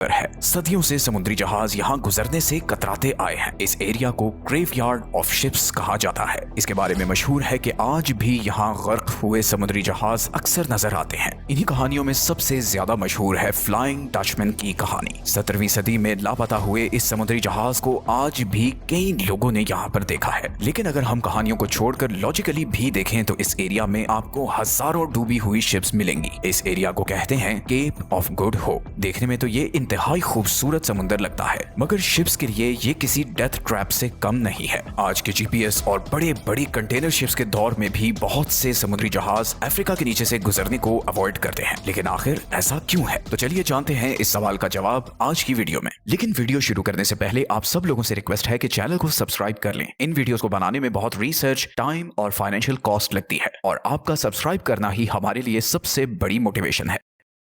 है। सदियों से समुद्री जहाज यहाँ गुजरने से कतराते आए हैं। इस एरिया को ग्रेवयार्ड ऑफ शिप्स कहा जाता है। इसके बारे में मशहूर है कि आज भी यहाँ गर्क हुए समुद्री जहाज अक्सर नजर आते हैं। इन्हीं कहानियों में सबसे ज्यादा मशहूर है फ्लाइंग डचमैन की कहानी। 17वीं सदी में लापता हुए इस समुद्री जहाज को आज भी कई लोगों ने यहाँ पर देखा है। लेकिन अगर हम कहानियों को छोड़कर लॉजिकली भी देखें तो इस एरिया में आपको हजारों डूबी हुई शिप्स मिलेंगी। इस एरिया को कहते हैं केप ऑफ गुड होप। देखने में तो ये इंतहाई खूबसूरत समुंदर लगता है, मगर शिप्स के लिए ये किसी डेथ ट्रैप से कम नहीं है। आज के जीपीएस और बड़े बड़ी कंटेनर शिप्स के दौर में भी बहुत से समुद्री जहाज अफ्रीका के नीचे से गुजरने को अवॉइड करते हैं। लेकिन आखिर ऐसा क्यों है? तो चलिए जानते हैं इस सवाल का जवाब आज की वीडियो में। लेकिन वीडियो शुरू करने से पहले आप सब लोगों से रिक्वेस्ट है कि चैनल को सब्सक्राइब कर लें। इन वीडियोस को बनाने में बहुत रिसर्च, टाइम और फाइनेंशियल कॉस्ट लगती है और आपका सब्सक्राइब करना ही हमारे लिए सबसे बड़ी मोटिवेशन है।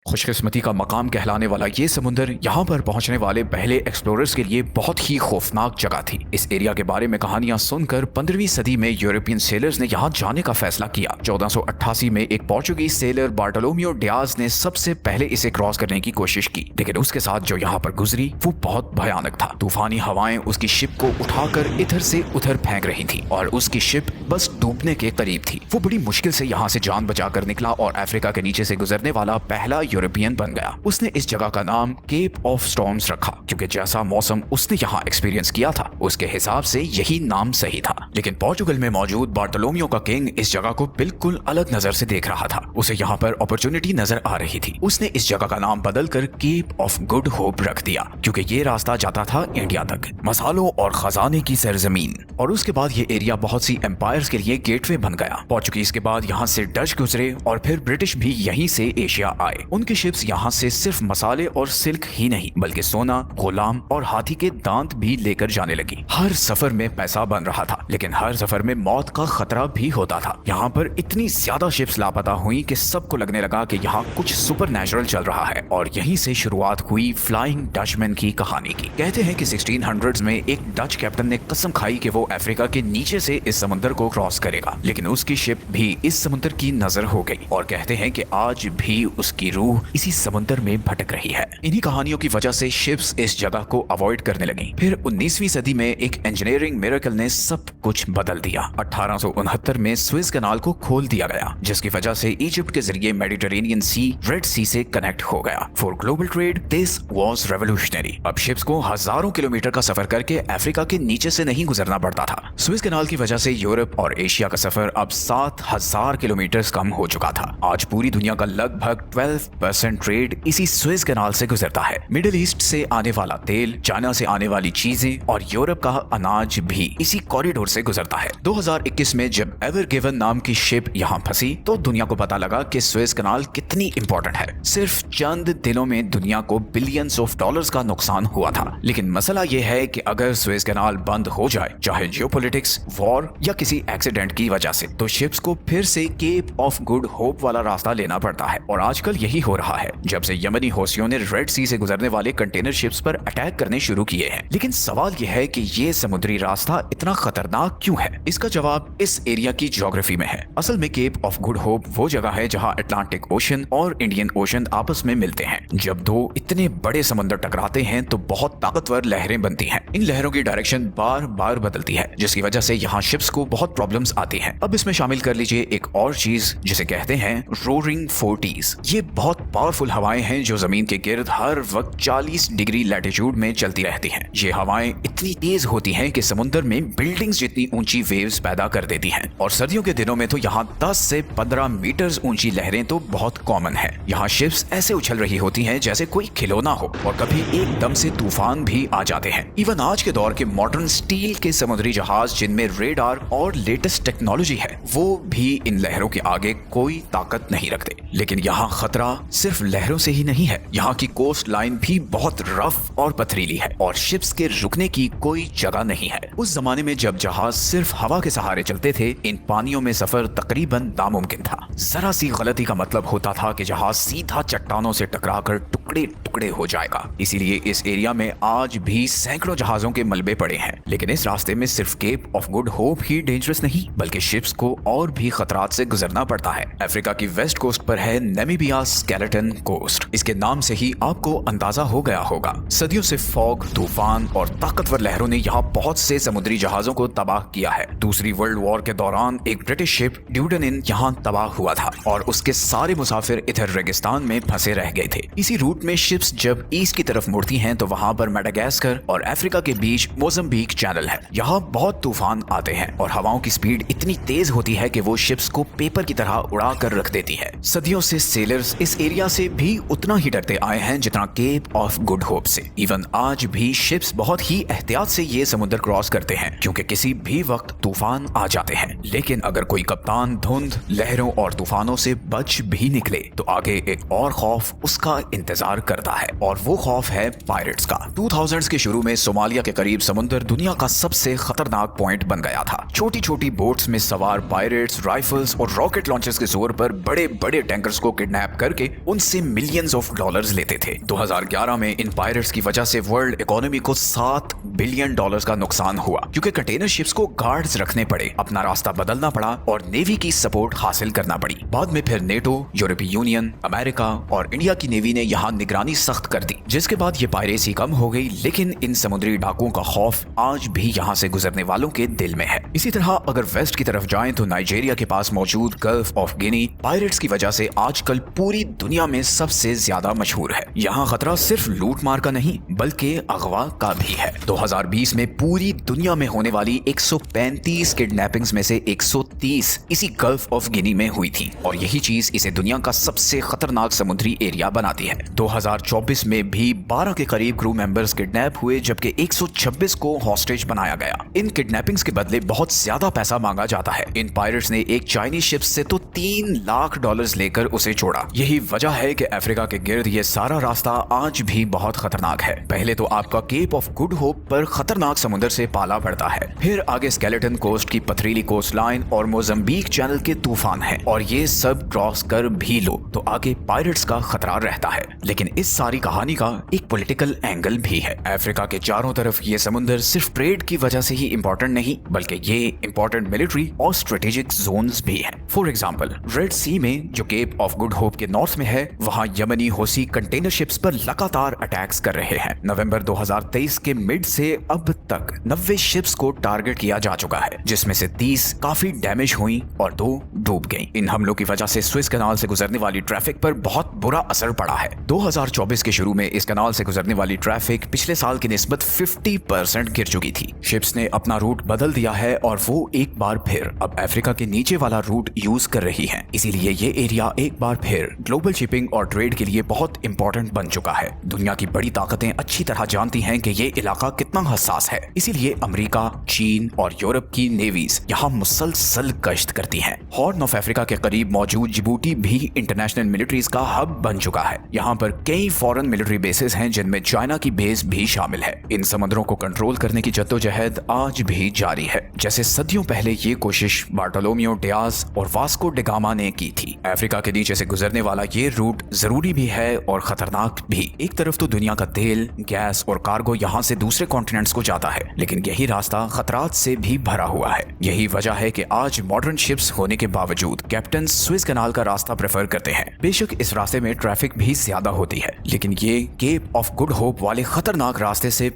खुशकिस्मती का मकाम कहलाने वाला ये समुंदर यहाँ पर पहुंचने वाले पहले एक्सप्लोरर्स के लिए बहुत ही खौफनाक जगह थी। इस एरिया के बारे में कहानियां सुनकर 15वीं सदी में यूरोपियन सेलर्स ने यहाँ जाने का फैसला किया। 1488 में एक पोर्चुगीज सेलर बार्टोलोमियो डियाज ने सबसे पहले इसे क्रॉस करने की कोशिश की, लेकिन उसके साथ जो यहाँ पर गुजरी वो बहुत भयानक था। तूफानी हवाएं उसकी शिप को उठाकर इधर से उधर फेंक रही थी और उसकी शिप बस डूबने के करीब थी। वो बड़ी मुश्किल से यहाँ से जान बचाकर निकला और अफ्रीका के नीचे से गुजरने वाला पहला यूरोपियन बन गया। उसने इस जगह का नाम केप ऑफ स्टॉर्म्स रखा, क्योंकि जैसा मौसम उसने यहाँ एक्सपीरियंस किया था उसके हिसाब से यही नाम सही था। लेकिन पोर्चुगल में मौजूद बार्टोलोमियो का किंग इस जगह को बिल्कुल अलग नजर से देख रहा था। उसे यहाँ पर अपॉर्चुनिटी नजर आ रही थी। उसने इस जगह का नाम बदलकर केप ऑफ गुड होप रख दिया, क्योंकि ये रास्ता जाता था इंडिया तक, मसालों और खजाने की सरजमीन। और उसके बाद ये एरिया बहुत सी एम्पायर्स के लिए गेटवे बन गया। पोर्चुगीज के बाद यहाँ से डच गुजरे और फिर ब्रिटिश भी यहीं से एशिया आए। उनके शिप्स यहाँ से सिर्फ मसाले और सिल्क ही नहीं बल्कि सोना, गुलाम और हाथी के दांत भी लेकर जाने लगी। हर सफर में पैसा बन रहा था, लेकिन हर सफर में मौत का खतरा भी होता था। यहाँ पर इतनी ज्यादा शिप्स लापता हुई कि सबको लगने लगा कि यहाँ कुछ सुपरनैचुरल चल रहा है। और यहीं से शुरुआत हुई फ्लाइंग डचमैन की कहानी की। कहते हैं कि 1600s में एक डच कैप्टन ने कसम खाई कि वो अफ्रीका के नीचे से इस समुद्र को क्रॉस करेगा, लेकिन उसकी शिप भी इस समुद्र की नजर हो गई। और कहते हैं कि आज भी उसकी रूह इसी समुद्र में भटक रही है। इन्हीं कहानियों की वजह से शिप्स इस जगह को अवॉइड करने लगी। फिर 19वीं सदी में एक इंजीनियरिंग मिरेकल ने सब कुछ बदल दिया। 1869 में स्विस कैनाल को खोल दिया गया, जिसकी वजह से इजिप्ट के जरिए मेडिटेरेनियन सी रेड सी से कनेक्ट हो गया। For global trade this was revolutionary. अब शिप्स को हजारों किलोमीटर का सफर करके अफ्रीका के नीचे से नहीं गुजरना पड़ता था। स्विस कैनाल की वजह से यूरोप और एशिया का सफर अब 7000 किलोमीटर कम हो चुका था। आज पूरी दुनिया का लगभग 12% ट्रेड इसी स्विस कैनाल से गुजरता है। मिडिल ईस्ट से आने वाला तेल, चाइना से आने वाली चीजें और यूरोप का अनाज भी इसी कॉरिडोर से गुजरता है। 2021 में जब एवर गिवन नाम की शिप यहाँ फंसी तो दुनिया को पता लगा कि स्विस कैनाल कितनी इंपॉर्टेंट है। सिर्फ चंद दिनों में दुनिया को बिलियंस ऑफ डॉलर्स का नुकसान हुआ था। लेकिन मसला यह है कि अगर स्विस कैनाल बंद हो जाए, चाहे जियोपॉलिटिक्स, वॉर या किसी एक्सीडेंट की वजह से, तो शिप्स को फिर से केप ऑफ गुड होप वाला रास्ता लेना पड़ता है। और आजकल यही हो रहा है, जब से यमनी हौसियों ने रेड सी से गुजरने वाले कंटेनर शिप्स पर अटैक करने शुरू किए हैं। लेकिन सवाल यह है कि ये समुद्री रास्ता इतना खतरनाक क्यों है? इसका जवाब इस एरिया की ज्योग्राफी में है। असल में केप ऑफ गुड होप वो जगह है जहां अटलांटिक ओशन और इंडियन ओशन आपस में मिलते हैं। जब दो इतने बड़े समुद्र टकराते हैं तो बहुत ताकतवर लहरें बनती हैं। इन लहरों की डायरेक्शन बार बार बदलती है, जिसकी वजह से यहाँ शिप्स को बहुत प्रॉब्लम्स आती हैं। अब इसमें शामिल कर लीजिए एक और चीज जिसे कहते हैं रोरिंग फोर्टीज। ये बहुत पावरफुल हवाएं हैं जो जमीन के गिर्द हर वक्त 40 डिग्री लैटिट्यूड में चलती रहती हैं। ये हवाएं इतनी तेज होती हैं कि समुद्र में बिल्डिंग्स जितनी ऊंची वेव्स पैदा कर देती हैं। और सर्दियों के दिनों में तो यहाँ 10 से 15 मीटर ऊंची लहरें तो बहुत कॉमन है। यहाँ शिप्स ऐसे उछल रही होती हैं जैसे कोई खिलौना हो, और कभी एकदम से तूफान भी आ जाते हैं। इवन आज के दौर के मॉडर्न स्टील के समुद्री जहाज जिनमें रेडार और लेटेस्ट टेक्नोलॉजी है, वो भी इन लहरों के आगे कोई ताकत नहीं रखते। लेकिन यहाँ खतरा सिर्फ लहरों से ही नहीं है। यहाँ की कोस्ट लाइन भी बहुत रफ और पथरीली है और शिप्स के रुकने की कोई जगह नहीं है। उस जमाने में जब जहाज सिर्फ हवा के सहारे चलते थे, इन पानियों में सफर तकरीबन नामुमकिन था। जरा सी गलती का मतलब होता था कि जहाज सीधा चट्टानों से टकराकर टुकड़े टुकड़े हो जाएगा। इसीलिए इस एरिया में आज भी सैकड़ों जहाजों के मलबे पड़े हैं। लेकिन इस रास्ते में सिर्फ केप ऑफ गुड होप ही डेंजरस नहीं, बल्कि शिप्स को और भी खतरात से गुजरना पड़ता है। अफ्रीका की वेस्ट कोस्ट पर है नामीबिया स्केलेटन कोस्ट। इसके नाम से ही आपको अंदाजा हो गया होगा। सदियों से फॉग, तूफान और ताकतवर लहरों ने यहाँ बहुत से समुद्री जहाजों को तबाह किया है। दूसरी वर्ल्ड वॉर के दौरान एक ब्रिटिश शिप ड्यूडेनिन यहाँ तबाह हुआ था और उसके सारे मुसाफिर इधर रेगिस्तान में फंसे रह गए थे। इसी रूट में शिप्स जब ईस्ट की तरफ मुड़ती हैं तो वहाँ पर मेडागास्कर और अफ्रीका के बीच मोजम्बिक चैनल है। यहाँ बहुत तूफान आते हैं और हवाओं की स्पीड इतनी तेज होती है कि वो शिप्स को पेपर की तरह उड़ा कर रख देती है। सदियों से सेलर्स इस एरिया से भी उतना ही डरते आए हैं जितना केप ऑफ गुड होप से। इवन आज भी शिप्स बहुत ही एहतियात से ये समुद्र क्रॉस करते हैं क्योंकि किसी भी वक्त तूफान आ जाते हैं। लेकिन अगर कोई कप्तान धुंध, लहरों और तूफानों से बच भी निकले तो आगे एक और खौफ उसका इंतजार करता है और वो खौफ है पायरेट्स का। 2000s के शुरू में सोमालिया के करीब समुद्र दुनिया का सबसे खतरनाक पॉइंट बन गया था। छोटी छोटी बोट्स में सवार पायरेट्स राइफल्स और रॉकेट लॉन्चर्स के जोर पर बड़े बड़े टैंकर्स को किडनैप करके उनसे मिलियंस ऑफ डॉलर्स लेते थे। 2011 में इन पायरेट्स की वजह से वर्ल्ड इकोनॉमी को $7 बिलियन का नुकसान हुआ क्योंकि कंटेनर शिप्स को गार्ड्स रखने पड़े, अपना रास्ता बदलना पड़ा और नेवी की सपोर्ट हासिल करना पड़ी। बाद में फिर नेटो, यूरोपीय यूनियन, अमेरिका और इंडिया की नेवी ने यहाँ निगरानी सख्त कर दी, जिसके बाद ये पायरेसी कम हो गई। लेकिन इन समुद्री डाकुओं का खौफ आज भी यहाँ से गुजरने वालों के दिल में है। इसी तरह अगर वेस्ट की तरफ जाएं तो नाइजीरिया के पास मौजूद गल्फ ऑफ गिनी पायरेट्स की वजह से आजकल पूरी दुनिया में सबसे ज्यादा मशहूर है। यहाँ खतरा सिर्फ लूट मार का नहीं बल्कि अगवा का भी है। 2020 में पूरी दुनिया में होने वाली 135 किडनैपिंग्स में से 130 इसी गल्फ ऑफ गिनी में हुई थी और यही चीज इसे दुनिया का सबसे खतरनाक समुद्री एरिया बनाती है। 2024 में भी 12 के करीब क्रू मेंबर्स किडनैप हुए जबकि 126 को हॉस्टेज बनाया गया। इन किडनैपिंग्स के बदले बहुत ज्यादा पैसा मांगा जाता है। इन पायरेट्स ने एक चाइनीज शिप से तो $3 लाख लेकर उसे छोड़ा। यही वजह है कि अफ्रीका के गिर्द ये सारा रास्ता आज भी बहुत खतरनाक है। पहले तो आपका केप ऑफ गुड होप पर खतरनाक समुद्र से पाला पड़ता है, फिर आगे स्केलेटन कोस्ट की पथरीली कोस्ट लाइन और मोजम्बिक चैनल के तूफान है और ये सब क्रॉस कर भी लो तो आगे पायरेट्स का खतरा रहता है। लेकिन इस सारी कहानी का एक पॉलिटिकल एंगल भी है। अफ्रीका के चारों तरफ ये समुद्र सिर्फ ट्रेड की वजह से ही इंपॉर्टेंट नहीं बल्कि ये इंपॉर्टेंट मिलिट्री और स्ट्रेटेजिक जोन्स भी हैं। फॉर एग्जांपल रेड सी में जो केप ऑफ गुड होप के नॉर्थ में है वहां यमनी होसी कंटेनर शिप्स पर लगातार अटैक्स कर रहे हैं। नवंबर 2023 के मिड से अब तक 90 शिप्स को टारगेट किया जा चुका है जिसमें से 30 काफी डैमेज हुई और 2 डूब गईं। इन हमलों की वजह से स्विस कनाल से गुजरने वाली ट्रैफिक पर बहुत बुरा असर पड़ा है। 2024 के शुरू में इस कनाल से गुजरने वाली ट्रैफिक पिछले साल की निस्बत 50% गिर चुकी थी। शिप्स ने अपना रूट बदल दिया है और वो एक बार फिर अब अफ्रीका के नीचे वाला रूट यूज कर रही है। इसीलिए ये एरिया एक बार फिर ग्लोबल शिपिंग और ट्रेड के लिए बहुत इंपॉर्टेंट बन चुका है। दुनिया की बड़ी ताकतें अच्छी तरह जानती हैं कि ये इलाका कितना हसास है। इसीलिए अमेरिका, चीन और यूरोप की नेवीज यहाँ मुसलसल गश्त करती हैं। हॉर्न ऑफ अफ्रीका के करीब मौजूद जिबूटी भी इंटरनेशनल मिलिट्रीज का हब बन चुका है। यहाँ पर कई फॉरेन मिलिट्री बेसेस हैं जिनमें चाइना की बेस भी शामिल है। इन समुद्रों को कंट्रोल करने की जद्दोजहद आज भी जारी है, जैसे सदियों पहले ये कोशिश बार्टोलोमियो डियाज और वास्को डी गामा ने की थी। अफ्रीका के नीचे से गुजरने वाला ये रूट जरूरी भी है और खतरनाक भी। एक तरफ तो दुनिया का तेल, गैस और कार्गो यहाँ से दूसरे कॉन्टिनेंट्स को जाता है, लेकिन यही रास्ता खतरात से भी भरा हुआ है। यही वजह है कि आज मॉडर्न शिप्स होने के बावजूद कैप्टन स्विस कनाल का रास्ता प्रेफर करते हैं। बेशक इस रास्ते में ट्रैफिक भी ज्यादा होती है, लेकिन ये केप ऑफ गुड होप वाले खतरनाक रास्ते से